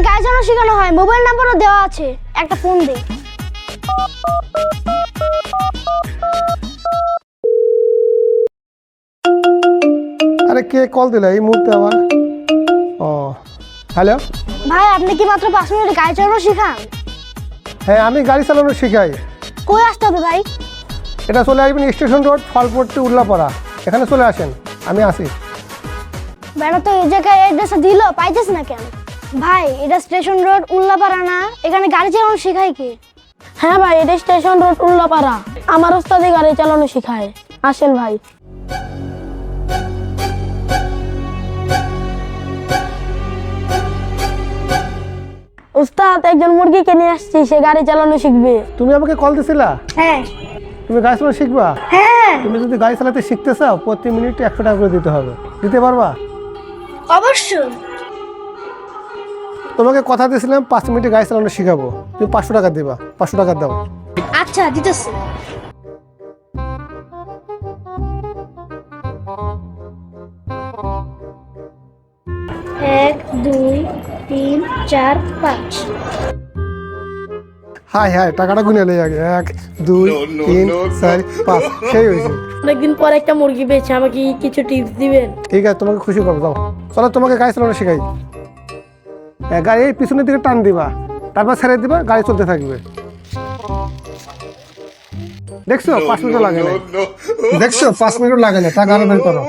গাড়ি চালানো শেখানো হয়, মোবাইল নাম্বারও দেওয়া আছে, একটা ফোন দে। আরে কে কল দিল এই মুহূর্তে আবার? ও হ্যালো, ভাই আপনি কি মাত্র 5 মিনিটে গাড়ি চালানো শেখান? হ্যাঁ আমি গাড়ি চালানো শেখাই। কই আসতে হবে ভাই? এটা চলে আসবেন স্টেশন রোড, ফলপট্টি, উল্লাপাড়া, এখানে চলে আসেন, আমি আসি। বেটা তো এই জায়গায় অ্যাড্রেসটা দিল, পাইতেছ না কেন? ভাই এটা স্টেশন রোড উল্লাপাড়া না, এখানে গাড়ি চালানো শেখায় কি? হ্যাঁ ভাই, এটা স্টেশন রোড উল্লাপাড়া। আমার ওস্তাদে গাড়ি চালানো শেখায়। আসেন ভাই। উস্তাদ, একজন মুরগিকে নিয়ে আসছি, সে গাড়ি চালানো শিখবে। তুমি আমাকে কল দিছিলা? হ্যাঁ তুমি গাড়ি চালানো শিখবা? হ্যাঁ তুমি যদি গাড়ি চালাতে শিখতে চাও প্রতি মিনিটে 100 টাকা করে দিতে হবে। দিতে পারবা? অবশ্যই। তোমাকে কথা দিয়েছিলাম 5 মিনিটে গাড়ি চালানো শিখাবো, তুমি 500 টাকা দিবা। 500 টাকা দাও। আচ্ছা দিতেছি। 1 2 3 4 5। হাই হাই, টাকাটা গুনে নেই আগে। 1 2 3 4 5, সেই হয়েছে। অনেকদিন পর একটা মুরগি পেয়েছে, আমাকে কিছু টিপস দিবেন? ঠিক আছে, তোমাকে খুশি করবো, যাও। চলো তোমাকে গাড়ি চালানো শেখাই। গাড়ি এই পিছনের দিকে টান দিবা, তারপর ছেড়ে দিবা, গাড়ি চলতে থাকবে। দেখছো 5 মিনিট লাগে না। দেখছো 5 মিনিট লাগে না, টাকা আরো বের করো।